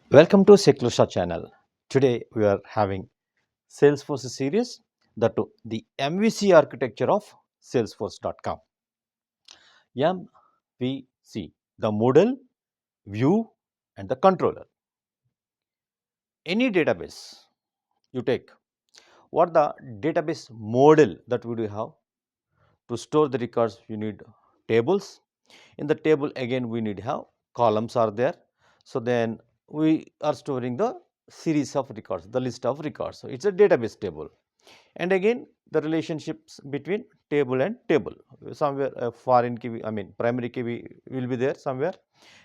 Welcome to Seclusha channel. Today we are having Salesforce series, the MVC architecture of Salesforce.com. MVC, the model, view, and the controller. Any database you take, what the database model that we do have to store the records, you need tables. In the table again we need have columns are there. So then we are storing the series of records, the list of records. So it's a database table. And again the relationships between table and table, somewhere a foreign key, primary key will be there somewhere,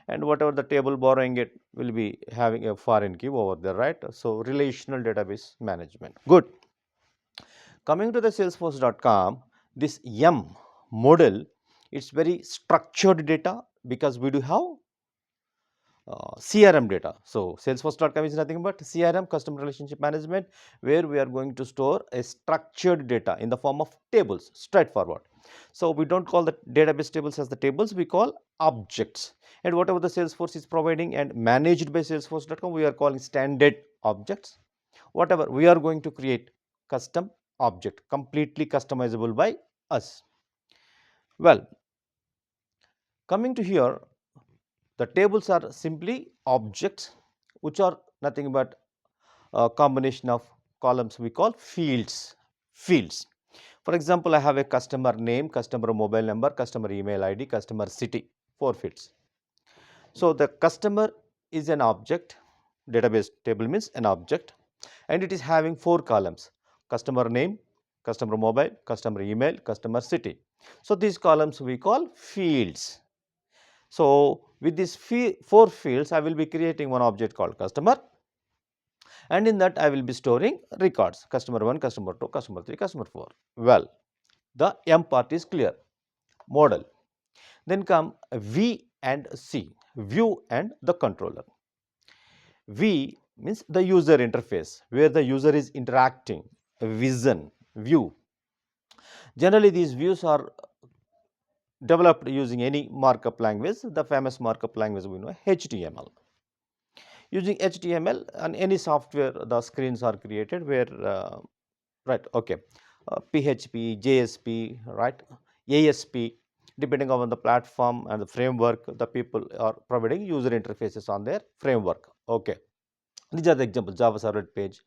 and whatever the table borrowing it will be having a foreign key over there, right? So relational database management. Good. Coming to the salesforce.com, this M model, it's very structured data because we do have CRM data. So Salesforce.com is nothing but CRM, customer relationship management, where we are going to store a structured data in the form of tables, straightforward. So we don't call the database tables as the tables, we call objects. And whatever the Salesforce is providing and managed by Salesforce.com, we are calling standard objects. Whatever we are going to create custom object, completely customizable by us. Well, coming to here, the tables are simply objects which are nothing but a combination of columns we call fields. Fields. For example, I have a customer name, customer mobile number, customer email ID, customer city, 4 fields. So the customer is an object, database table means an object, and it is having 4 columns: customer name, customer mobile, customer email, customer city. So these columns we call fields. So with these 4 fields, I will be creating one object called customer, and in that I will be storing records: customer 1, customer 2, customer 3, customer 4. Well, the M part is clear, model. Then come V and C, view and the controller. V means the user interface, where the user is interacting, vision, view. Generally, these views are developed using any markup language. The famous markup language we know, HTML. Using HTML on any software, the screens are created where, right, okay, PHP, JSP, right, ASP, depending on the platform and the framework, the people are providing user interfaces on their framework. Okay, these are the examples: Java servlet page,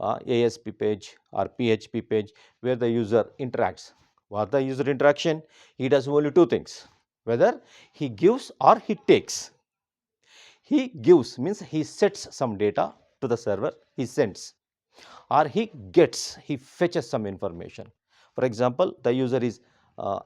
ASP page, or PHP page, where the user interacts. What the user interaction? He does only 2 things: whether he gives or he takes. He gives means he sets some data to the server, he sends, or he gets, he fetches some information. For example, the user is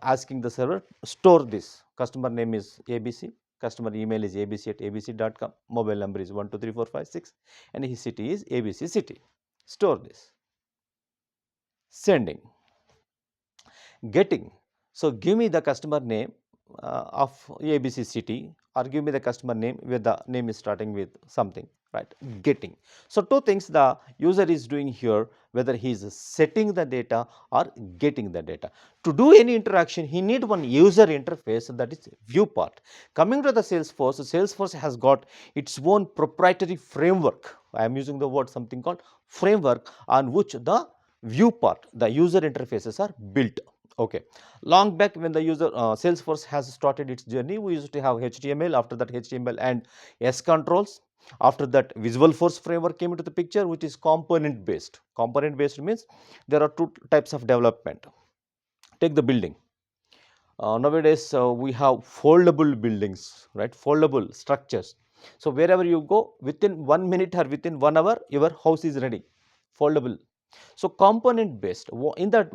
asking the server, store this. Customer name is ABC, customer email is abc@abc.com, mobile number is 123456, and his city is ABC city. Store this. Sending. Getting. So give me the customer name of ABC city, or give me the customer name where the name is starting with something, right? Getting. So two things the user is doing here, whether he is setting the data or getting the data. To do any interaction, he need one user interface, that is view part. Coming to the Salesforce, Salesforce has got its own proprietary framework. I am using the word something called framework, on which the view part, the user interfaces are built. Okay, long back when the user Salesforce has started its journey, we used to have HTML. After that, HTML and S controls. After that, Visualforce framework came into the picture, which is component based. Component based means there are 2 types of development. Take the building. Nowadays, we have foldable buildings, right? Foldable structures. So wherever you go, within 1 minute or within 1 hour, your house is ready. Foldable. So component based, in that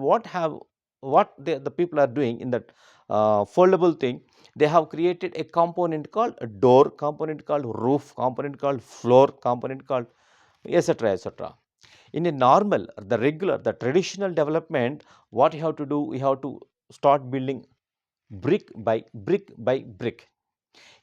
what the people are doing in that foldable thing, they have created a component called a door, component called roof, component called floor, component called etc., etc. In a normal, the regular, the traditional development, what you have to do, we have to start building brick by brick by brick.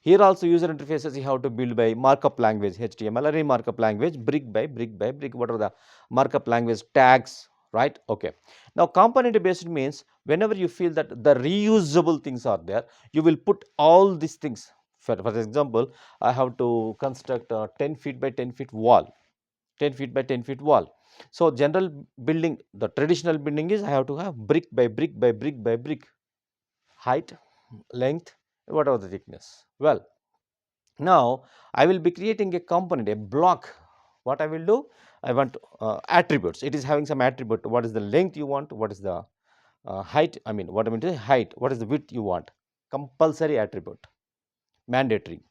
Here also user interfaces you have to build by markup language, HTML or any markup language, brick by brick by brick. What are the markup language tags, right? Okay. Now component based means whenever you feel that the reusable things are there, you will put all these things For example, I have to construct a 10 feet by 10 feet wall, 10 feet by 10 feet wall. So, general building, the traditional building is I have to have brick by brick by brick by brick, height, length, whatever the thickness. Well, now I will be creating a component, a block. What I will do? I want attributes. It is having some attribute. What is the length you want? What is the height? I mean, what I mean to say height. What is the width you want? Compulsory attribute, mandatory.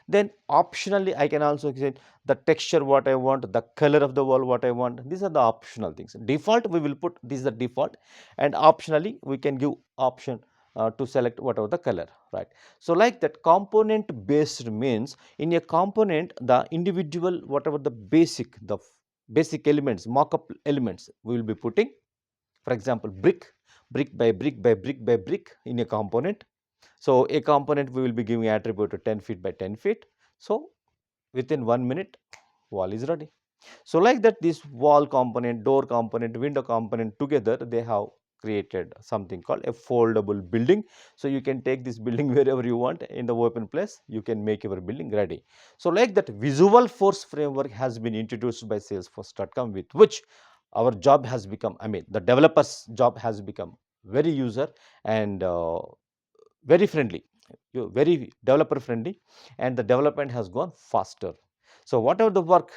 Then optionally, I can also say the texture what I want, the color of the wall what I want. These are the optional things. Default we will put this is the default, and optionally we can give option to select whatever the color, right. So, like that component based means in a component the individual whatever the basic elements, mock-up elements we will be putting. For example, brick by brick by brick by brick in a component. So, a component we will be giving attribute to 10 feet by 10 feet. So, within 1 minute wall is ready. So, like that this wall component, door component, window component together they have created something called a foldable building. So, you can take this building wherever you want in the open place, you can make your building ready. So, like that Visual Force framework has been introduced by Salesforce.com, with which our job has become, I mean the developer's job has become very user and very friendly, very developer friendly, and the development has gone faster. So, whatever the work,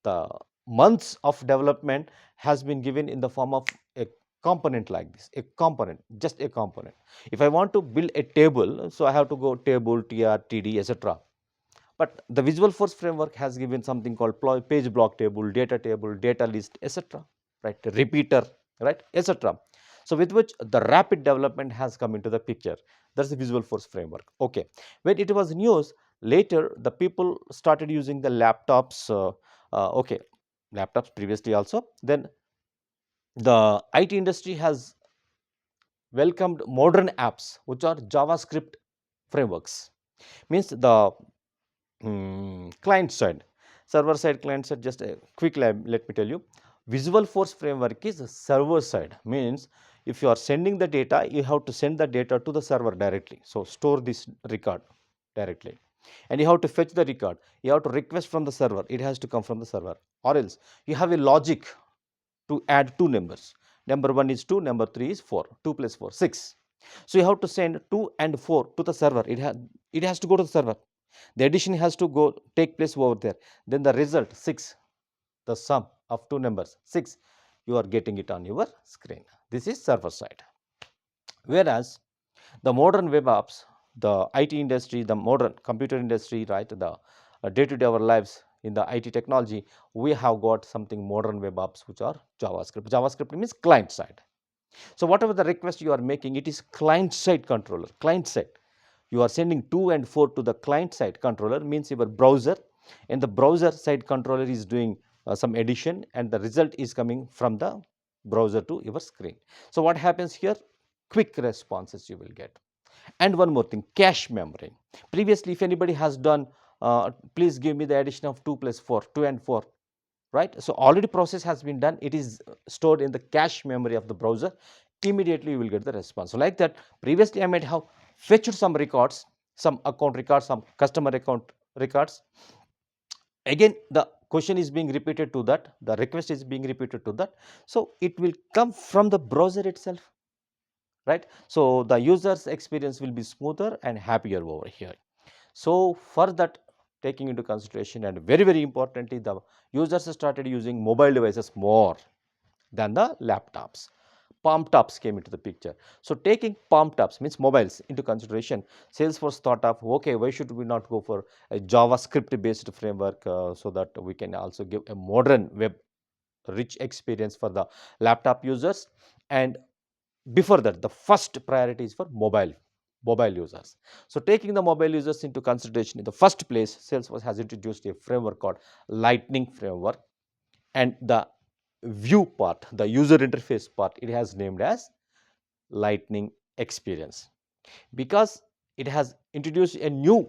the months of development has been given in the form of a component like this, a component, just a component. If I want to build a table, so I have to go table, tr, td, etc. But the Visual Force framework has given something called page block table, data list, etc. Right, repeater, right, etc. So, with which the rapid development has come into the picture. That's the Visual Force framework. Okay, when it was news, later the people started using the laptops. Okay, laptops previously also. Then the IT industry has welcomed modern apps which are JavaScript frameworks. Means the client side, server side, client side. Just a quick let me tell you, Visual Force framework is server side, means if you are sending the data, you have to send the data to the server directly. So, store this record directly, and you have to fetch the record, you have to request from the server, it has to come from the server, or else you have a logic to add two numbers, number 1 is 2, number 3 is 4, 2 plus 4 6. So, you have to send 2 and 4 to the server, it has to go to the server, the addition has to go take place over there, then the result 6, the sum of two numbers 6, you are getting it on your screen. This is server side. Whereas the modern web apps, the IT industry, the modern computer industry, right, the day to day our lives in the IT technology, we have got something modern web apps which are JavaScript. JavaScript means client side. So, whatever the request you are making, it is client side controller, client side. You are sending 2 and 4 to the client side controller, means your browser, and the browser side controller is doing some addition, and the result is coming from the browser to your screen. So, what happens here? Quick responses you will get. And one more thing, cache memory. Previously, if anybody has done, please give me the addition of 2 plus 4, 2 and 4, right. So, already process has been done, it is stored in the cache memory of the browser, immediately you will get the response. So, like that previously I might have fetched some records, some account records, some customer account records, again the question is being repeated to that, the request is being repeated to that. So, it will come from the browser itself, right. So, the user's experience will be smoother and happier over here. So, for that, taking into consideration, and very importantly, the users started using mobile devices more than the laptops. Palm tops came into the picture. So, taking palm tops means mobiles into consideration, Salesforce thought of, okay, why should we not go for a JavaScript based framework, so that we can also give a modern web rich experience for the laptop users. And before that, the first priority is for mobile users. So, taking the mobile users into consideration, in the first place, Salesforce has introduced a framework called Lightning framework, and the view part, the user interface part, it has named as Lightning experience, because it has introduced a new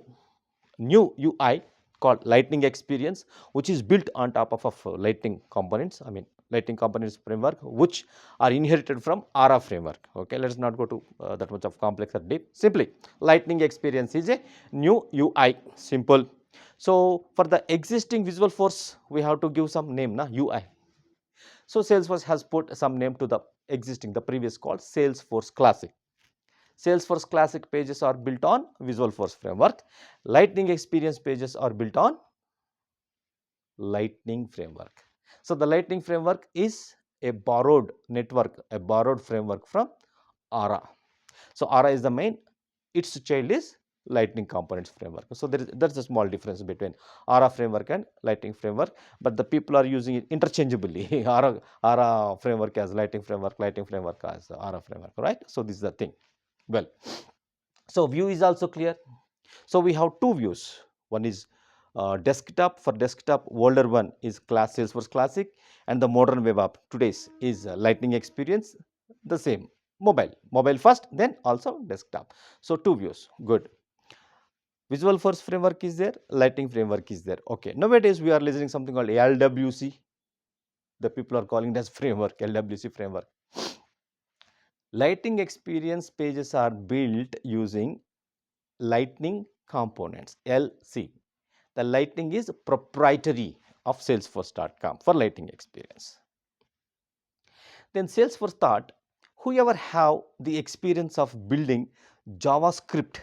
UI called Lightning experience, which is built on top of Lightning components, I mean Lightning Components framework, which are inherited from Aura framework. Okay, let us not go to that much of complex or deep. Simply, Lightning Experience is a new UI, simple. So, for the existing Visualforce, we have to give some name, na, UI. So, Salesforce has put some name to the existing, the previous called Salesforce Classic. Salesforce Classic pages are built on Visualforce framework. Lightning Experience pages are built on Lightning framework. So, the Lightning framework is a borrowed network, a borrowed framework from Aura. So, Aura is the main, its child is Lightning Components framework. So, that's a small difference between Aura framework and Lightning framework, but the people are using it interchangeably. Aura framework as Lightning framework as Aura framework, right? So, this is the thing. Well, so view is also clear. So, we have two views. One is desktop. For desktop, older one is Salesforce Classic, and the modern web app today's is Lightning Experience, the same. Mobile first, then also desktop. So, two views, good. Visualforce framework is there, Lightning framework is there. Okay, nowadays we are listening something called LWC. The people are calling it as framework, LWC framework. Lightning Experience pages are built using Lightning Components, LC. The Lightning is proprietary of Salesforce.com for Lightning Experience. Then Salesforce thought, whoever have the experience of building JavaScript,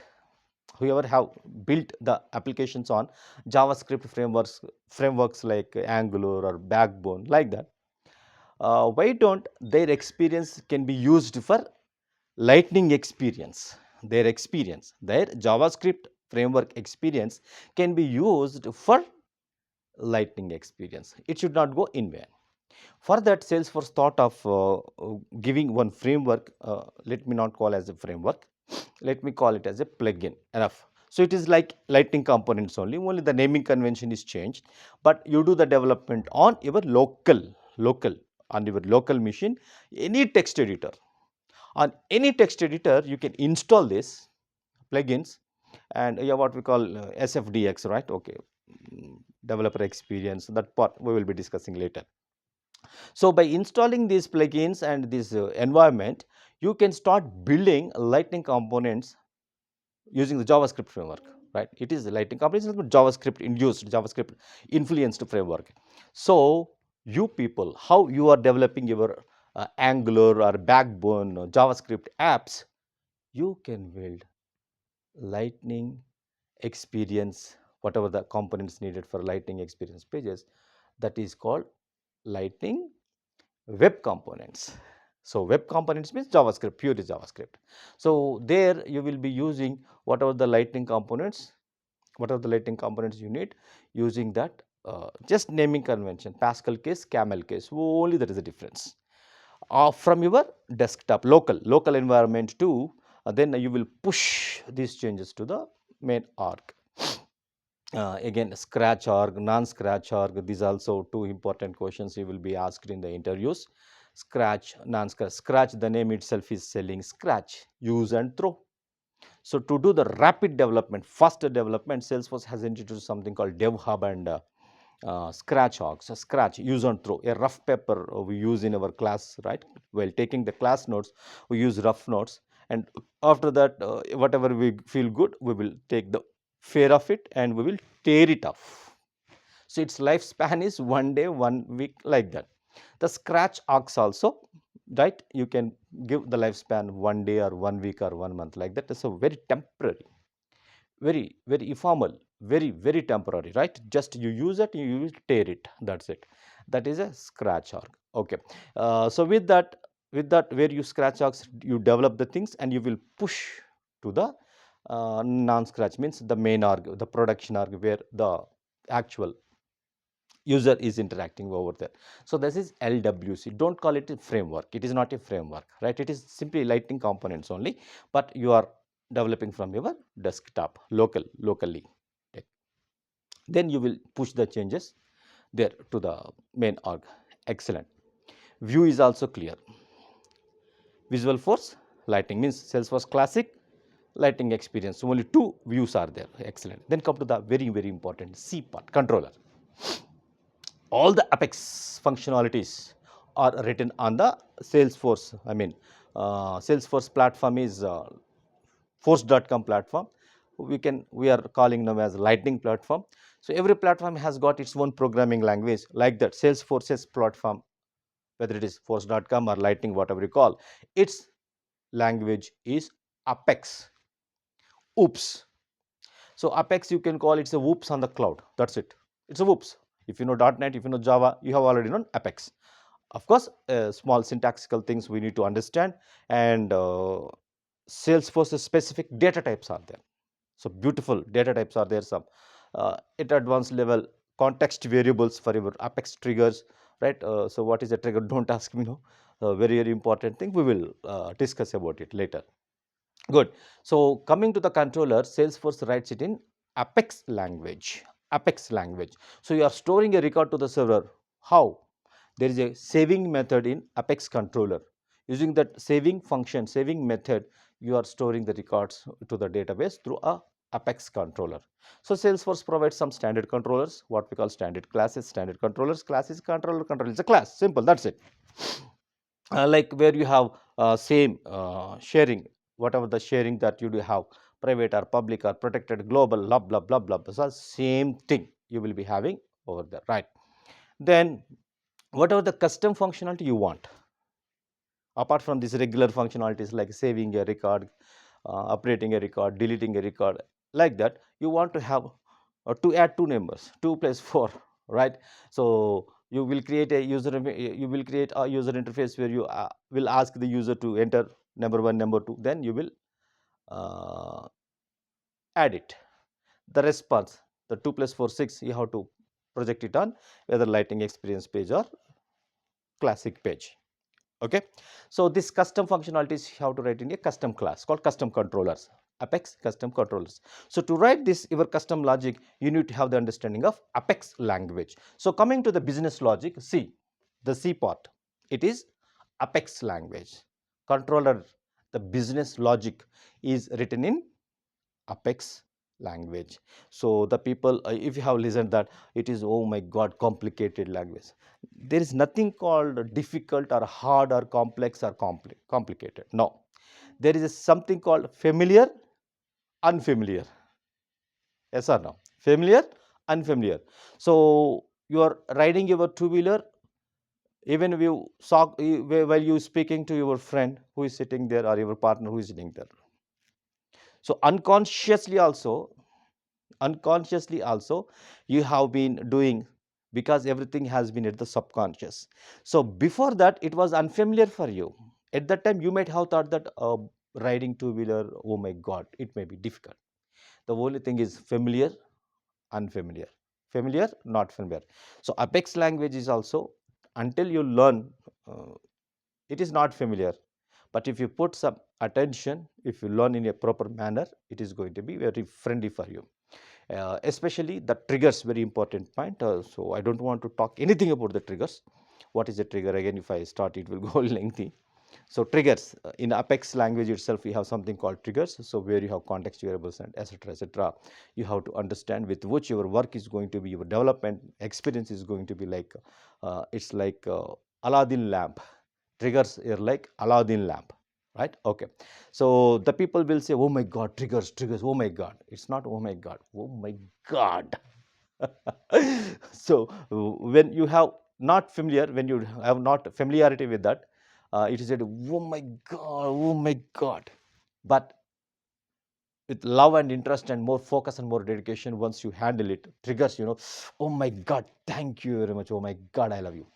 whoever have built the applications on JavaScript frameworks like Angular or Backbone, like that, why don't their experience can be used for Lightning Experience? Their JavaScript framework experience can be used for Lightning Experience. It should not go in vain. For that, Salesforce thought of giving one framework. Let me not call as a framework. Let me call it as a plugin. Enough. So it is like Lightning Components only. Only the naming convention is changed, but you do the development on your local machine. Any text editor. On any text editor, you can install this plugins, and what we call SFDX, right? Okay, developer experience. That part we will be discussing later. So, by installing these plugins and this environment, you can start building Lightning components using the JavaScript framework, right? It is the Lightning components, but JavaScript induced, JavaScript influenced framework. So, you people, how you are developing your Angular or Backbone or JavaScript apps, you can build Lightning experience, whatever the components needed for Lightning experience pages, that is called Lightning web components. So, web components means JavaScript, pure JavaScript. So, there you will be using whatever the Lightning components you need, using that just naming convention, Pascal case, Camel case, only that is the difference. From your desktop, local environment to then you will push these changes to the main org. Again, scratch org, non-scratch org, these also two important questions you will be asked in the interviews. Scratch, non-scratch. Scratch, the name itself is selling scratch, use and throw. So, to do the rapid development, faster development, Salesforce has introduced something called DevHub and Scratch org. So, Scratch, use and throw, a rough paper we use in our class, right? While taking the class notes, we use rough notes, and after that, whatever we feel good, we will take the fear of it and we will tear it off. So, its lifespan is 1 day, 1 week, like that. The Scratch orgs also, right? You can give the lifespan 1 day or 1 week or 1 month, like that. So, very temporary, very informal, very temporary, right? Just you use it, you will tear it, that's it. That is a Scratch org. Okay. So, with that where you Scratch orgs, you develop the things and you will push to the non-scratch, means the main org, the production org, where the actual user is interacting over there. So, this is LWC. Don't call it a framework. It is not a framework, right? It is simply Lightning components only, but you are developing from your desktop locally. Then you will push the changes there to the main org. Excellent. View is also clear. Visualforce, Lightning means Salesforce Classic, Lightning Experience. So, only two views are there. Excellent. Then come to the very important C part, controller. All the Apex functionalities, are written on the Salesforce. I mean, Salesforce platform is force.com platform. We are calling them as Lightning platform. So every platform has got its own programming language, like that Salesforce's platform, whether it is force.com or Lightning, whatever you call, its language is Apex. Oops. So Apex, you can call it's a whoops on the cloud. That's it. It's a whoops. If you know .NET, if you know Java, you have already known Apex. Of course, small syntactical things we need to understand, and Salesforce specific data types are there. So beautiful data types are there. Some at advanced level context variables for your Apex triggers, right? So what is a trigger? Don't ask me. No, very very important thing. We will discuss about it later. Good. So coming to the controller, Salesforce writes it in Apex language. Apex language. So you are storing a record to the server. How? There is a saving method in Apex controller. Using that saving function, saving method, you are storing the records to the database through a Apex controller. So Salesforce provides some standard controllers, what we call standard classes, standard controllers. Class is controller, controller is a class. Simple. That's it. Like where you have same sharing, whatever the sharing that you do have, private or public or protected, global, blah blah blah blah, so same thing you will be having over there, right? Then whatever the custom functionality you want, apart from these regular functionalities like saving a record, updating a record, deleting a record, like that, you want to have to add two numbers, 2 plus 4, right? So you will create a you will create a user interface where you will ask the user to enter number 1, number 2, then you will uh, add it. The response, the 2 plus 4 6, you have to project it on whether Lightning experience page or classic page. Okay, so this custom functionalities you have to write in a custom class called custom controllers, Apex custom controllers. So to write this your custom logic, you need to have the understanding of Apex language. So coming to the business logic, C, the C part, it is Apex language. Controller, the business logic is written in Apex language. So the people, if you have listened that it is, oh my god, complicated language, there is nothing called difficult or hard or complex or complicated. No, there is something called familiar, unfamiliar. Yes or no? Familiar, unfamiliar. So you are riding your two-wheeler, even if you saw while you speaking to your friend who is sitting there or your partner who is sitting there. So unconsciously also you have been doing, because everything has been at the subconscious. So before that it was unfamiliar for you. At that time you might have thought that riding two wheeler, oh my god, it may be difficult. The only thing is familiar, unfamiliar, familiar, not familiar. So Apex language is also, until you learn, uh, it is not familiar, but if you put some attention, if you learn in a proper manner, it is going to be very friendly for you. Especially the triggers, very important point. So I don't want to talk anything about the triggers. What is a trigger? Again, if I start, it will go lengthy. So triggers, in Apex language itself, we have something called triggers. So where you have context variables and etc. etc. You have to understand with which your work is going to be, your development experience is going to be like. It's like Aladdin lamp. Triggers are like Aladdin lamp, right? Okay. So the people will say, oh my god, triggers, triggers, oh my god. It's not oh my god, oh my god. So when you have not familiar, when you have not familiarity with that, it is said, oh my god, oh my god. But with love and interest and more focus and more dedication, once you handle it, triggers, oh my god, thank you very much, oh my god, I love you.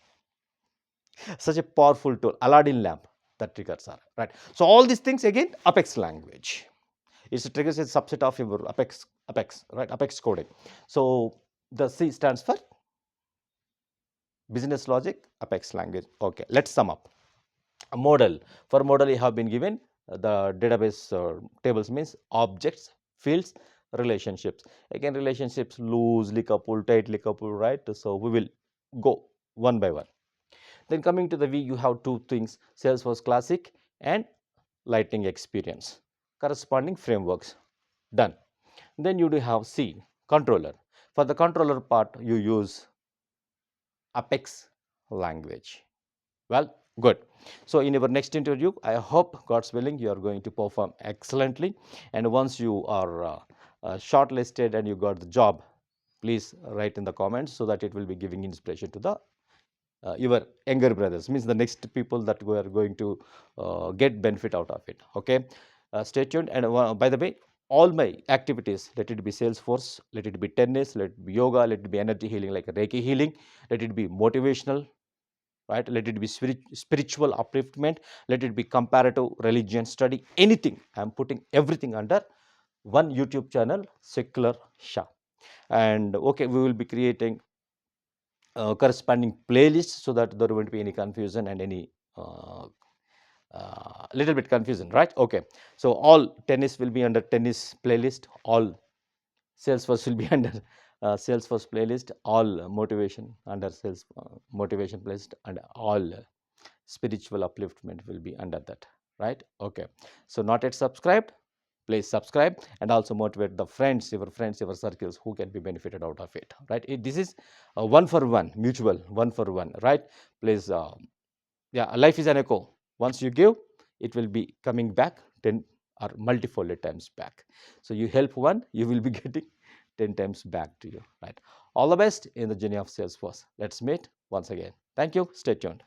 Such a powerful tool, Aladdin lamp, that triggers are, right? So all these things, again, Apex language. It's a triggers is a subset of your Apex, right? Apex coding. So the C stands for business logic, Apex language. Okay, let's sum up. A model. For model, you have been given the database tables, means objects, fields, relationships. Again, relationships loosely coupled, tightly coupled, right? So we will go one by one. Then coming to the V, you have two things, Salesforce Classic and Lightning Experience, corresponding frameworks. Done. Then you do have C, controller. For the controller part, you use Apex language. Well, good. So in our next interview, I hope God's willing you are going to perform excellently. And once you are shortlisted and you got the job, please write in the comments so that it will be giving inspiration to the your younger brothers, means the next people that we are going to get benefit out of it. Okay, stay tuned. And by the way, all my activities, let it be Salesforce, let it be tennis, let it be yoga, let it be energy healing like Reiki healing, let it be motivational, right? Let it be spiritual upliftment, let it be comparative religion study, anything. I'm putting everything under one YouTube channel, Secular Shah. And okay, we will be creating corresponding playlists so that there won't be any confusion and any little bit confusion, right? Okay, so all tennis will be under tennis playlist, all Salesforce will be under Salesforce playlist, all motivation under sales motivation playlist, and all spiritual upliftment will be under that, right? Okay, so not yet subscribed, please subscribe and also motivate the friends, your circles who can be benefited out of it, right? This is a one for one, mutual, one for one, right? Please, yeah, life is an echo. Once you give, it will be coming back 10 or multifold times back. So you help one, you will be getting 10 times back to you, right? All the best in the journey of Salesforce. Let's meet once again. Thank you. Stay tuned.